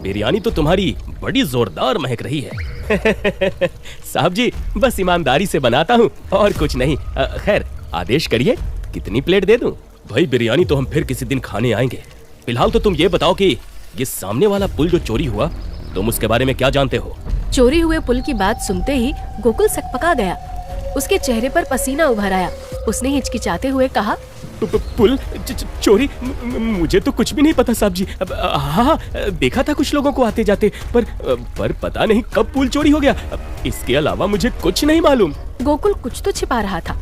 बिरयानी तो तुम्हारी बड़ी जोरदार महक रही है। साहब जी, बस ईमानदारी से बनाता हूँ और कुछ नहीं। खैर, आदेश करिए, कितनी प्लेट दे दूँ? भाई, बिरयानी तो हम फिर किसी दिन खाने आएंगे। फिलहाल तो तुम ये बताओ कि ये सामने वाला पुल जो चोरी हुआ, तुम उसके बारे में क्या जानते हो? चोरी हुए पुल की बात सुनते ही गोकुल सकपका गया। उसके चेहरे पर पसीना उभर आया। उसने हिचकिचाते हुए कहा, पुल चोरी? मुझे तो कुछ भी नहीं पता साहब जी। हाँ, देखा था कुछ लोगों को आते जाते, पर पता नहीं कब पुल चोरी हो गया। इसके अलावा मुझे कुछ नहीं मालूम। गोकुल कुछ तो छिपा रहा था।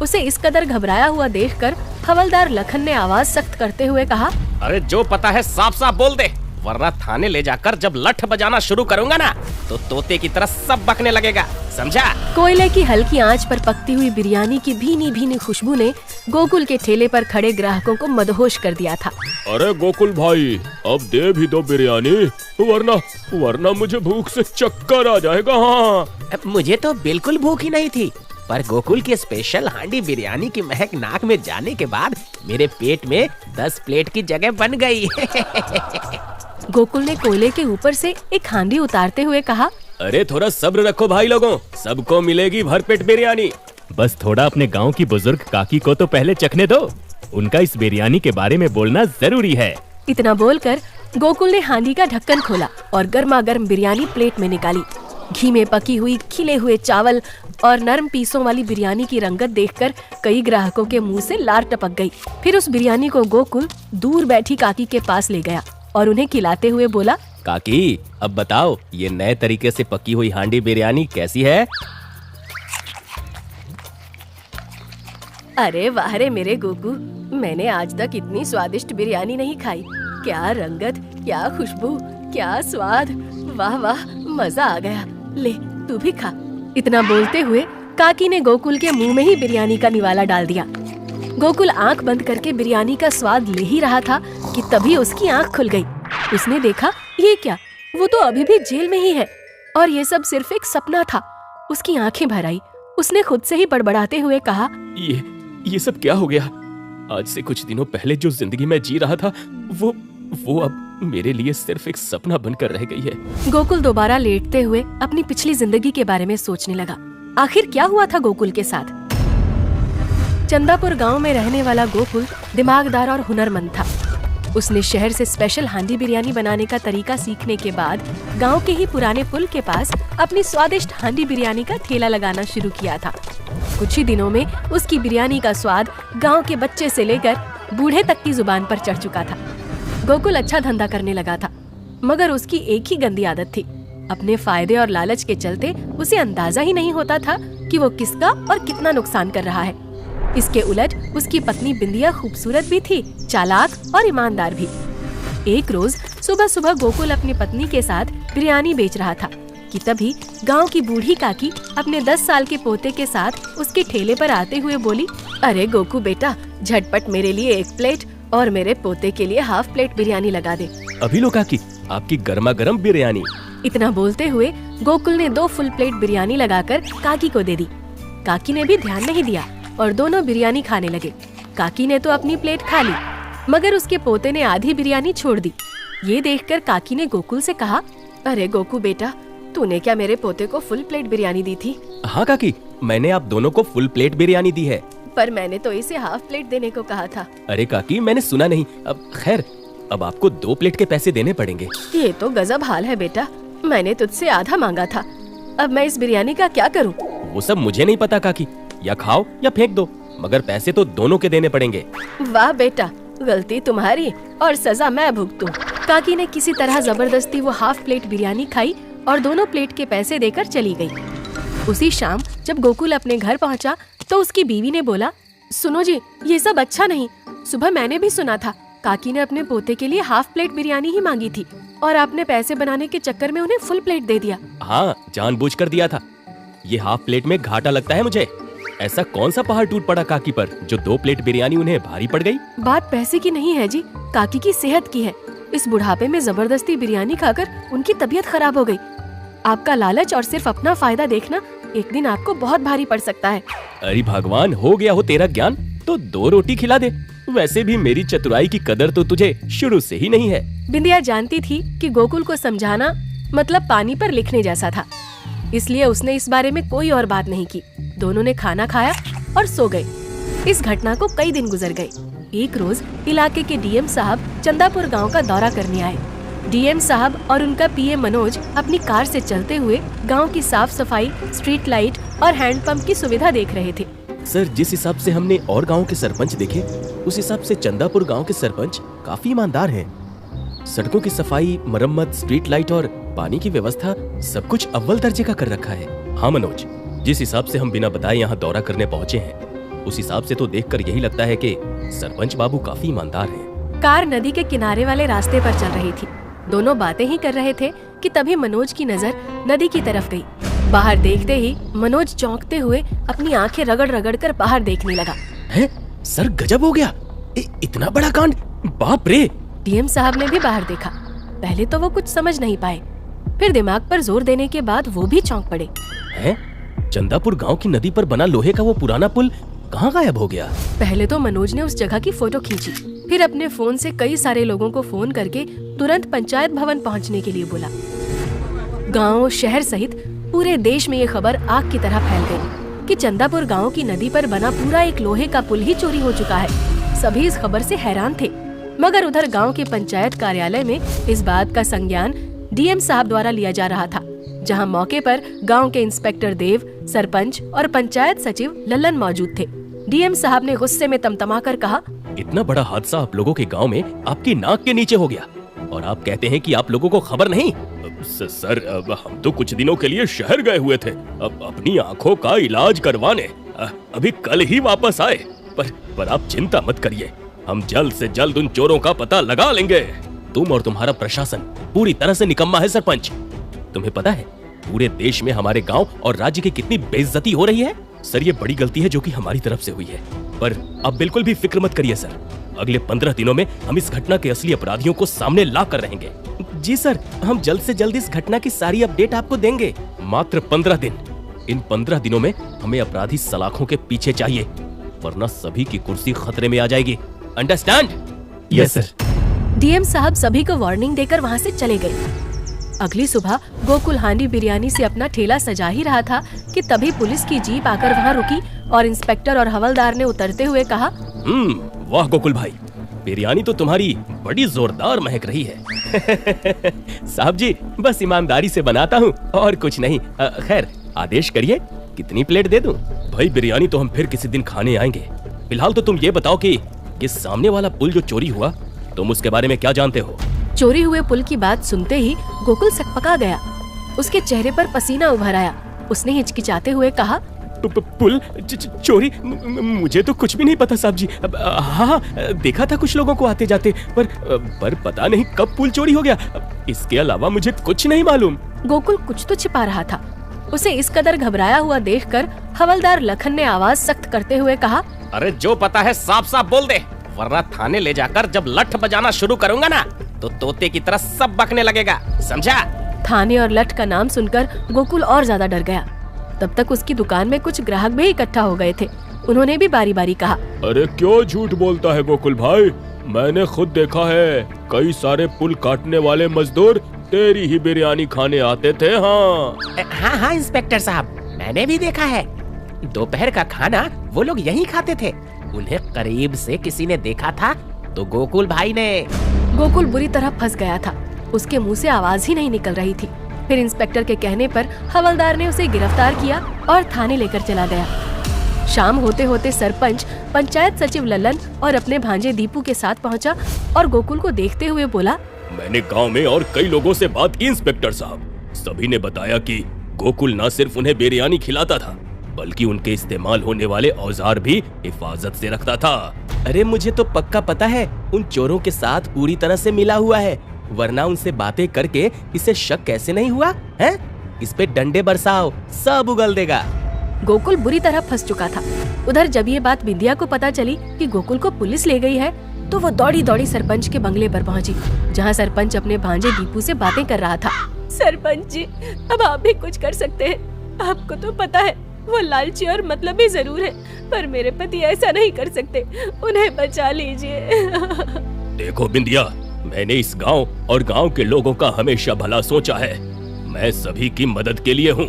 उसे इस कदर घबराया हुआ देखकर हवलदार लखन ने आवाज सख्त करते हुए कहा, अरे जो पता है साफ साफ बोल दे, वरना थाने ले जाकर जब लठ बजाना शुरू करूंगा ना, तो तोते की तरह सब बकने लगेगा, समझा? कोयले की हल्की आंच पर पकती हुई बिरयानी की भीनी भीनी खुशबू ने गोकुल के ठेले पर खड़े ग्राहकों को मदहोश कर दिया था। अरे गोकुल भाई, अब दे भी दो बिरयानी, वरना मुझे भूख से चक्कर आ जाएगा। हाँ, मुझे तो बिल्कुल भूख ही नहीं थी, पर गोकुल की स्पेशल हांडी बिरयानी की महक नाक में जाने के बाद मेरे पेट में 10 प्लेट की जगह बन गई। गोकुल ने कोयले के ऊपर से एक हांडी उतारते हुए कहा, अरे थोड़ा सब्र रखो भाई लोगों, सबको मिलेगी भरपेट बिरयानी। बस थोड़ा अपने गांव की बुजुर्ग काकी को तो पहले चखने दो, उनका इस बिरयानी के बारे में बोलना जरूरी है। इतना बोलकर गोकुल ने हांडी का ढक्कन खोला और गर्मा गर्म बिरयानी प्लेट में निकाली। घी में पकी हुई खिले हुए चावल और नरम पीसों वाली बिरयानी की रंगत देखकर कई ग्राहकों के मुंह से लार टपक गई। फिर उस बिरयानी को गोकुल दूर बैठी काकी के पास ले गया और उन्हें खिलाते हुए बोला, काकी, अब बताओ ये नए तरीके से पकी हुई हांडी बिरयानी कैसी है? अरे वाह रे मेरे गोकू, मैंने आज तक इतनी स्वादिष्ट बिरयानी नहीं खाई। क्या रंगत, क्या खुशबू, क्या स्वाद, वाह वाह, मजा आ गया। ले तू भी खा। इतना बोलते हुए काकी ने गोकुल के मुंह में ही बिरयानी का निवाला डाल दिया। गोकुल आंख बंद करके बिरयानी का स्वाद ले ही रहा था कि तभी उसकी आंख खुल गई। उसने देखा, ये क्या, वो तो अभी भी जेल में ही है और ये सब सिर्फ एक सपना था। उसकी आंखें भर आई। उसने खुद से ही बड़बड़ाते हुए कहा, ये सब क्या हो गया? आज से कुछ दिनों पहले जो जिंदगी मैं जी रहा था, वो अब मेरे लिए सिर्फ एक सपना बनकर रह गई है। गोकुल दोबारा लेटते हुए अपनी पिछली जिंदगी के बारे में सोचने लगा। आखिर क्या हुआ था गोकुल के साथ? चंदापुर गांव में रहने वाला गोकुल दिमागदार और हुनरमंद था। उसने शहर से स्पेशल हांडी बिरयानी बनाने का तरीका सीखने के बाद गांव के ही पुराने पुल के पास अपनी स्वादिष्ट हांडी बिरयानी का ठेला लगाना शुरू किया था। कुछ ही दिनों में उसकी बिरयानी का स्वाद गांव के बच्चे से लेकर बूढ़े तक की जुबान पर चढ़ चुका था। गोकुल अच्छा धंधा करने लगा था, मगर उसकी एक ही गंदी आदत थी। अपने फायदे और लालच के चलते उसे अंदाजा ही नहीं होता था कि वो किसका और कितना नुकसान कर रहा है। इसके उलट उसकी पत्नी बिंदिया खूबसूरत भी थी, चालाक और ईमानदार भी। एक रोज सुबह सुबह गोकुल अपनी पत्नी के साथ बिरयानी बेच रहा था कि तभी गांव की बूढ़ी काकी अपने 10 साल के पोते के साथ उसके ठेले पर आते हुए बोली, अरे गोकू बेटा, झटपट मेरे लिए 1 प्लेट और मेरे पोते के लिए हाफ प्लेट बिरयानी लगा दे। अभी लो काकी, आपकी गर्मा गर्म बिरयानी। इतना बोलते हुए गोकुल ने 2 फुल प्लेट बिरयानी लगाकर काकी को दे दी। काकी ने भी ध्यान नहीं दिया और दोनों बिरयानी खाने लगे। काकी ने तो अपनी प्लेट खा ली, मगर उसके पोते ने आधी बिरयानी छोड़ दी। ये देखकर काकी ने गोकुल से कहा, अरे गोकू बेटा, तूने क्या मेरे पोते को फुल प्लेट बिरयानी दी थी? हाँ काकी, मैंने आप दोनों को फुल प्लेट बिरयानी दी है। पर मैंने तो इसे हाफ प्लेट देने को कहा था। अरे काकी, मैंने सुना नहीं। अब आपको 2 प्लेट के पैसे देने पड़ेंगे। ये तो गजब हाल है बेटा, मैंने तुझसे आधा मांगा था। अब मैं इस बिरयानी का क्या करूं? वो सब मुझे नहीं पता काकी, या खाओ या फेंक दो, मगर पैसे तो दोनों के देने पड़ेंगे। वाह बेटा, गलती तुम्हारी और सजा मैं भुगतूं। काकी ने किसी तरह जबरदस्ती वो हाफ प्लेट बिरयानी खाई और दोनों प्लेट के पैसे देकर चली गई। उसी शाम जब गोकुल अपने घर पहुंचा तो उसकी बीवी ने बोला, सुनो जी, ये सब अच्छा नहीं। सुबह मैंने भी सुना था काकी ने अपने पोते के लिए हाफ प्लेट बिरयानी ही मांगी थी और आपने पैसे बनाने के चक्कर में उन्हें फुल प्लेट दे दिया। हाँ, जानबूझकर दिया था। ये हाफ प्लेट में घाटा लगता है मुझे। ऐसा कौन सा पहाड़ टूट पड़ा काकी पर जो 2 प्लेट बिरयानी उन्हें भारी पड़ गई? बात पैसे की नहीं है जी, काकी की सेहत की है। इस बुढ़ापे में जबरदस्ती बिरयानी खाकर उनकी तबीयत खराब हो गई। आपका लालच और सिर्फ अपना फायदा देखना एक दिन आपको बहुत भारी पड़ सकता है। अरे भगवान, हो गया हो तेरा ज्ञान, तो 2 रोटी खिला दे। वैसे भी मेरी चतुराई की कदर तो तुझे शुरू से ही नहीं है। बिंदिया जानती थी कि गोकुल को समझाना मतलब पानी पर लिखने जैसा था, इसलिए उसने इस बारे में कोई और बात नहीं की। दोनों ने खाना खाया और सो गए। इस घटना को कई दिन गुजर गए। एक रोज इलाके के डीएम साहब चंदापुर गांव का दौरा करने आए। डीएम साहब और उनका पीए मनोज अपनी कार से चलते हुए गांव की साफ सफाई, स्ट्रीट लाइट और हैंडपंप की सुविधा देख रहे थे। सर, जिस हिसाब से हमने और गांव के सरपंच देखे, उस हिसाब से चंदापुर गांव के सरपंच काफी ईमानदार हैं। सड़कों की सफाई, मरम्मत, स्ट्रीट लाइट और पानी की व्यवस्था सब कुछ अव्वल दर्जे का कर रखा है। हाँ मनोज, जिस हिसाब से हम बिना बताए यहाँ दौरा करने पहुँचे हैं, उस हिसाब से तो देखकर यही लगता है कि सरपंच बाबू काफी ईमानदार हैं। कार नदी के किनारे वाले रास्ते पर चल रही थी। दोनों बातें ही कर रहे थे कि तभी मनोज की नजर नदी की तरफ गई। बाहर देखते ही मनोज चौंकते हुए अपनी आंखें रगड़ रगड़ कर बाहर देखने लगा। है? सर, गजब हो गया। इतना बड़ा कांड, बाप रे। डीएम साहब ने भी बाहर देखा। पहले तो वो कुछ समझ नहीं पाए, फिर दिमाग पर जोर देने के बाद वो भी चौंक पड़े। है? चंदापुर गांव की नदी पर बना लोहे का वो पुराना पुल कहाँ गायब हो गया? पहले तो मनोज ने उस जगह की फोटो खींची, फिर अपने फोन से कई सारे लोगों को फोन करके तुरंत पंचायत भवन पहुंचने के लिए बोला। गांव, शहर सहित पूरे देश में ये खबर आग की तरह फैल गई कि चंदापुर गांव की नदी पर बना पूरा एक लोहे का पुल ही चोरी हो चुका है। सभी इस खबर से हैरान थे, मगर उधर गांव के पंचायत कार्यालय में इस बात का संज्ञान डीएम साहब द्वारा लिया जा रहा था, जहां मौके पर गांव के इंस्पेक्टर देव, सरपंच और पंचायत सचिव लल्लन मौजूद थे। डीएम साहब ने गुस्से में तमतमाकर कहा, इतना बड़ा हादसा आप लोगों के गांव में आपकी नाक के नीचे हो गया और आप कहते हैं कि आप लोगों को खबर नहीं। सर, हम तो कुछ दिनों के लिए शहर गए हुए थे, अपनी आंखों का इलाज करवाने। अभी कल ही वापस आए। पर आप चिंता मत करिए, हम जल्द से जल्द उन चोरों का पता लगा लेंगे। तुम और तुम्हारा प्रशासन पूरी तरह से निकम्मा है सरपंच। तुम्हें पता है पूरे देश में हमारे गांव और राज्य की कितनी बेइज्जती हो रही है? सर, ये बड़ी गलती है जो कि हमारी तरफ से हुई है, पर आप बिल्कुल भी फिक्र मत करिए सर। अगले 15 दिनों में हम इस घटना के असली अपराधियों को सामने ला कर रहेंगे। जी सर, हम जल्द से जल्द इस घटना की सारी अपडेट आपको देंगे। मात्र 15 दिन। इन 15 दिनों में हमें अपराधी सलाखों के पीछे चाहिए, वरना सभी की कुर्सी खतरे में आ जाएगी। अंडरस्टैंड? Yes sir. डीएम साहब सभी को वार्निंग देकर वहाँ से चले गए। अगली सुबह गोकुल हांडी बिरयानी से अपना ठेला सजा ही रहा था कि तभी पुलिस की जीप आकर वहाँ रुकी और इंस्पेक्टर और हवलदार ने उतरते हुए कहा, वाह गोकुल भाई, बिरयानी तो तुम्हारी बड़ी जोरदार महक रही है। साहब जी, बस ईमानदारी से बनाता हूँ और कुछ नहीं। खैर, आदेश करिए, कितनी प्लेट दे दूं? भाई, बिरयानी तो हम फिर किसी दिन खाने आएंगे। फिलहाल तो तुम ये बताओ कि सामने वाला पुल जो चोरी हुआ, तुम उसके बारे में क्या जानते हो? चोरी हुए पुल की बात सुनते ही गोकुल सकपका गया। उसके चेहरे पर पसीना उभर आया। उसने हिचकिचाते हुए कहा, पुल चोरी? मुझे तो कुछ भी नहीं पता साहब जी। हाँ, देखा था कुछ लोगों को आते जाते, पर पता नहीं कब पुल चोरी हो गया। इसके अलावा मुझे कुछ नहीं मालूम। गोकुल कुछ तो छिपा रहा था। उसे इस कदर घबराया हुआ देखकर हवलदार लखन ने आवाज सख्त करते हुए कहा, अरे जो पता है साफ साफ बोल दे, वरना थाने ले जाकर जब लठ बजाना शुरू करूंगा ना, तो तोते की तरह सब बकने लगेगा, समझा? थाने और लठ का नाम सुनकर गोकुल और ज्यादा डर गया। तब तक उसकी दुकान में कुछ ग्राहक भी इकट्ठा हो गए थे। उन्होंने भी बारी बारी कहा, अरे क्यों झूठ बोलता है गोकुल भाई, मैंने खुद देखा है, कई सारे पुल काटने वाले मजदूर तेरी ही बिरयानी खाने आते थे। हाँ हाँ इंस्पेक्टर साहब, मैंने भी देखा है। दोपहर का खाना वो लोग यहीं खाते थे। उन्हें करीब से किसी ने देखा था तो गोकुल भाई ने। गोकुल बुरी तरह फंस गया था। उसके मुंह से आवाज ही नहीं निकल रही थी। फिर इंस्पेक्टर के कहने पर हवलदार ने उसे गिरफ्तार किया और थाने लेकर चला गया। शाम होते होते सरपंच, पंचायत सचिव लल्लन और अपने भांजे दीपू के साथ पहुंचा और गोकुल को देखते हुए बोला, मैंने गांव में और कई लोगों से बात की इंस्पेक्टर साहब। सभी ने बताया कि गोकुल न सिर्फ उन्हें बिरयानी खिलाता था, बल्कि उनके इस्तेमाल होने वाले औजार भी हिफाजत से रखता था। अरे मुझे तो पक्का पता है उन चोरों के साथ पूरी तरह से मिला हुआ है, वरना उनसे बातें करके इसे शक कैसे नहीं हुआ है? इस पे डंडे बरसाओ, सब उगल देगा। गोकुल बुरी तरह फंस चुका था। उधर जब ये बात बिंदिया को पता चली कि गोकुल को पुलिस ले गई है, तो वो दौड़ी दौड़ी सरपंच के बंगले पर पहुंची, जहां सरपंच अपने भांजे दीपू से बातें कर रहा था। सरपंच जी, अब आप भी कुछ कर सकते हैं। आपको तो पता है वो लालची और मतलबी जरूर है, पर मेरे पति ऐसा नहीं कर सकते। उन्हें बचा लीजिए। देखो बिंदिया, मैंने इस गांव और गांव के लोगों का हमेशा भला सोचा है। मैं सभी की मदद के लिए हूँ,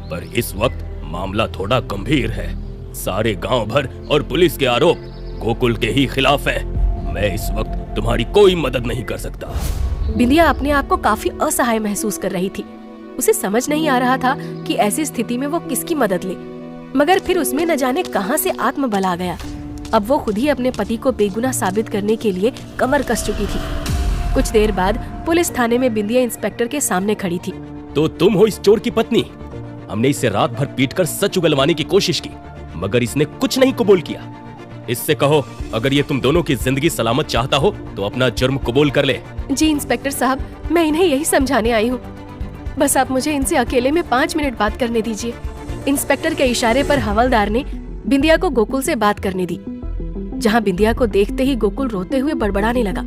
पर इस वक्त मामला थोड़ा गंभीर है। सारे गांव भर और पुलिस के आरोप गोकुल के ही खिलाफ हैं। मैं इस वक्त तुम्हारी कोई मदद नहीं कर सकता। बिंदिया अपने आप को काफी असहाय महसूस कर रही थी। उसे समझ नहीं आ रहा था कि ऐसी स्थिति में वो किसकी मदद ले, मगर फिर उसमें न जाने कहां से आत्मबल आ गया। अब वो खुद ही अपने पति को बेगुनाह साबित करने के लिए कमर कस चुकी थी। कुछ देर बाद पुलिस थाने में बिंदिया इंस्पेक्टर के सामने खड़ी थी। तो तुम हो इस चोर की पत्नी? हमने इसे रात भर पीटकर सच उगलवाने की कोशिश की, मगर इसने कुछ नहीं कबूल किया। इससे कहो, अगर ये तुम दोनों की जिंदगी सलामत चाहता हो तो अपना जुर्म कबूल कर ले। जी इंस्पेक्टर साहब, मैं इन्हें यही समझाने आई हूँ। बस आप मुझे इनसे अकेले में 5 मिनट बात करने दीजिए। इंस्पेक्टर के इशारे पर हवलदार ने बिंदिया को गोकुल से बात करने दी, जहाँ बिंदिया को देखते ही गोकुल रोते हुए बड़बड़ाने लगा।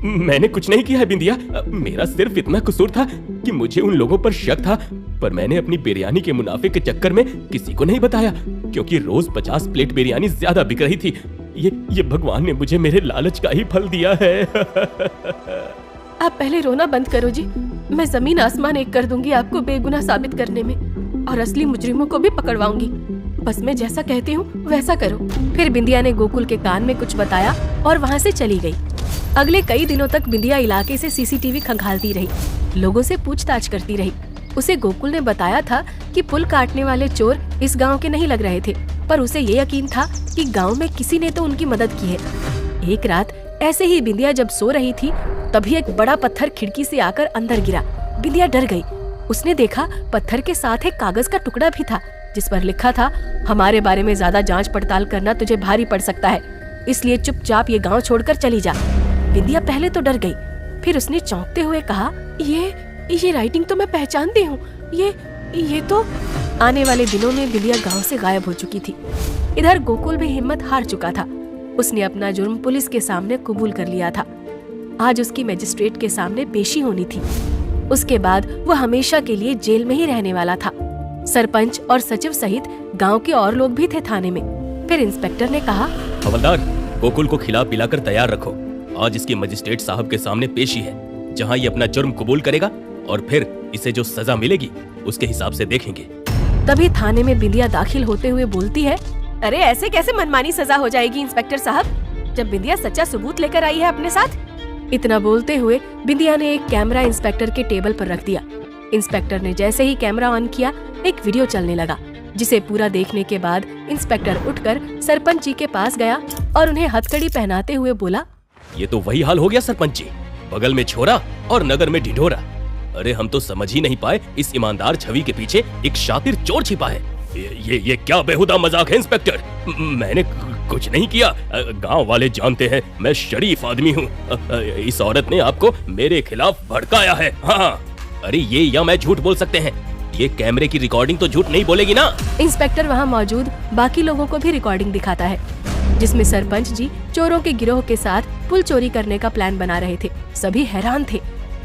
मैंने कुछ नहीं किया है बिंदिया। मेरा सिर्फ इतना कसूर था कि मुझे उन लोगों पर शक था, पर मैंने अपनी बिरयानी के मुनाफे के चक्कर में किसी को नहीं बताया, क्योंकि रोज 50 प्लेट बिरयानी ज्यादा बिक रही थी। ये भगवान ने मुझे मेरे लालच का ही फल दिया है। आप पहले रोना बंद करो जी। मैं जमीन आसमान एक कर दूंगी आपको बेगुनाह साबित करने में, और असली मुजरिमों को भी पकड़वाऊंगी। बस मैं जैसा कहती हूँ वैसा करो। फिर बिंदिया ने गोकुल के कान में कुछ बताया और वहाँ से चली गई। अगले कई दिनों तक बिंदिया इलाके से सीसीटीवी खंगालती रही, लोगों से पूछताछ करती रही। उसे गोकुल ने बताया था कि पुल काटने वाले चोर इस गांव के नहीं लग रहे थे, पर उसे ये यकीन था कि गांव में किसी ने तो उनकी मदद की है। एक रात ऐसे ही बिंदिया जब सो रही थी, तभी एक बड़ा पत्थर खिड़की से आकर अंदर गिरा। बिंदिया डर गई। उसने देखा पत्थर के साथ एक कागज का टुकड़ा भी था, जिस पर लिखा था, हमारे बारे में ज्यादा जांच पड़ताल करना तुझे भारी पड़ सकता है, इसलिए चुपचाप ये गांव छोड़कर चली जा। बिंदिया पहले तो डर गई, फिर उसने चौंकते हुए कहा, ये राइटिंग तो मैं पहचानती हूँ। ये तो। आने वाले दिनों में बिंदिया गांव से गायब हो चुकी थी। इधर गोकुल भी हिम्मत हार चुका था। उसने अपना जुर्म पुलिस के सामने कबूल कर लिया था। आज उसकी मजिस्ट्रेट के सामने पेशी होनी थी। उसके बाद वो हमेशा के लिए जेल में ही रहने वाला था। सरपंच और सचिव सहित गांव के और लोग भी थे थाने में। फिर इंस्पेक्टर ने कहा, हवलदार, गोकुल को खिला पिलाकर तैयार रखो। आज इसकी मजिस्ट्रेट साहब के सामने पेशी है, जहाँ ये अपना जुर्म कबूल करेगा और फिर इसे जो सजा मिलेगी उसके हिसाब से देखेंगे। तभी थाने में बिंदिया दाखिल होते हुए बोलती है, अरे ऐसे कैसे मनमानी सजा हो जाएगी इंस्पेक्टर साहब, जब बिंदिया सच्चा सबूत लेकर आई है अपने साथ। इतना बोलते हुए बिंदिया ने एक कैमरा इंस्पेक्टर के टेबल पर रख दिया। इंस्पेक्टर ने जैसे ही कैमरा ऑन किया, एक वीडियो चलने लगा, जिसे पूरा देखने के बाद इंस्पेक्टर उठकर सरपंच जी के पास गया और उन्हें हथकड़ी पहनाते हुए बोला, ये तो वही हाल हो गया सरपंच जी, बगल में छोरा और नगर में ढिढोरा। अरे हम तो समझ ही नहीं पाए इस ईमानदार छवि के पीछे एक शातिर चोर छिपा है। ये क्या बेहुदा मजाक है इंस्पेक्टर? मैंने कुछ नहीं किया। गांव वाले जानते हैं मैं शरीफ आदमी हूँ। इस औरत ने आपको मेरे खिलाफ भड़काया है। हाँ, अरे ये या मैं झूठ बोल सकते हैं, ये कैमरे की रिकॉर्डिंग तो झूठ नहीं बोलेगी ना। इंस्पेक्टर वहाँ मौजूद बाकी लोगों को भी रिकॉर्डिंग दिखाता है, जिसमें सरपंच जी चोरों के गिरोह के साथ पुल चोरी करने का प्लान बना रहे थे। सभी हैरान थे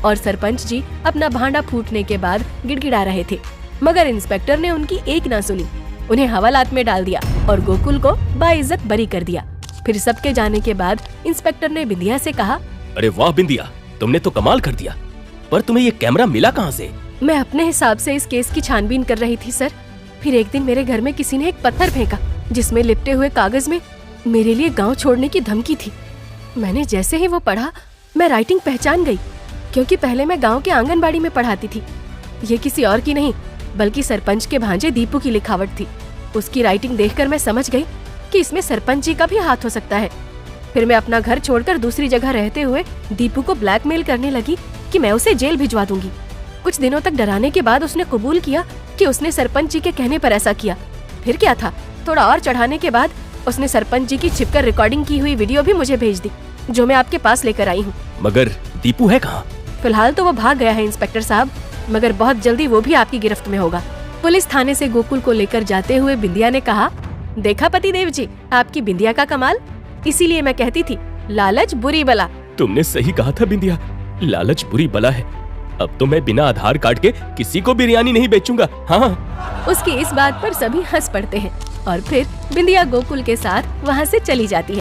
और सरपंच जी अपना भांडा फूटने के बाद गिड़गिड़ा रहे थे, मगर इंस्पेक्टर ने उनकी एक ना सुनी, उन्हें हवालात में डाल दिया और गोकुल को बाइज्जत बरी कर दिया। फिर सबके जाने के बाद इंस्पेक्टर ने बिंदिया से कहा, अरे वाह बिंदिया, तुमने तो कमाल कर दिया, पर तुम्हें ये कैमरा मिला कहाँ से? मैं अपने हिसाब से इस केस की छानबीन कर रही थी सर। फिर एक दिन मेरे घर में किसी ने एक पत्थर फेंका, जिसमें लिपटे हुए कागज में मेरे लिए गांव छोड़ने की धमकी थी। मैंने जैसे ही वो पढ़ा, मैं राइटिंग पहचान गई, क्योंकि पहले मैं गांव के आंगनबाड़ी में पढ़ाती थी। ये किसी और की नहीं, बल्कि सरपंच के भांजे दीपू की लिखावट थी। उसकी राइटिंग देखकर मैं समझ गई कि इसमें सरपंच जी का भी हाथ हो सकता है। फिर मैं अपना घर छोड़कर दूसरी जगह रहते हुए दीपू को ब्लैकमेल करने लगी कि मैं उसे जेल भिजवा दूंगी। कुछ दिनों तक डराने के बाद उसने कबूल किया कि उसने सरपंच जी के कहने पर ऐसा किया। फिर क्या था, थोड़ा और चढ़ाने के बाद उसने सरपंच जी की छिपकर रिकॉर्डिंग की हुई वीडियो भी मुझे भेज दी, जो मैं आपके पास लेकर आई हूँ। मगर दीपू है कहाँ? फिलहाल तो वो भाग गया है इंस्पेक्टर साहब, मगर बहुत जल्दी वो भी आपकी गिरफ्त में होगा। पुलिस थाने से गोकुल को लेकर जाते हुए बिंदिया ने कहा, देखा पतिदेव जी, आपकी बिंदिया का कमाल। इसीलिए मैं कहती थी, लालच बुरी बला। तुमने सही कहा था बिंदिया, लालच बुरी बला है। अब तो मैं बिना आधार कार्ड के किसी को बिरयानी नहीं बेचूंगा। हाँ। उसकी इस बात पर सभी हंस पड़ते हैं और फिर बिंदिया गोकुल के साथ वहाँ से चली जाती है।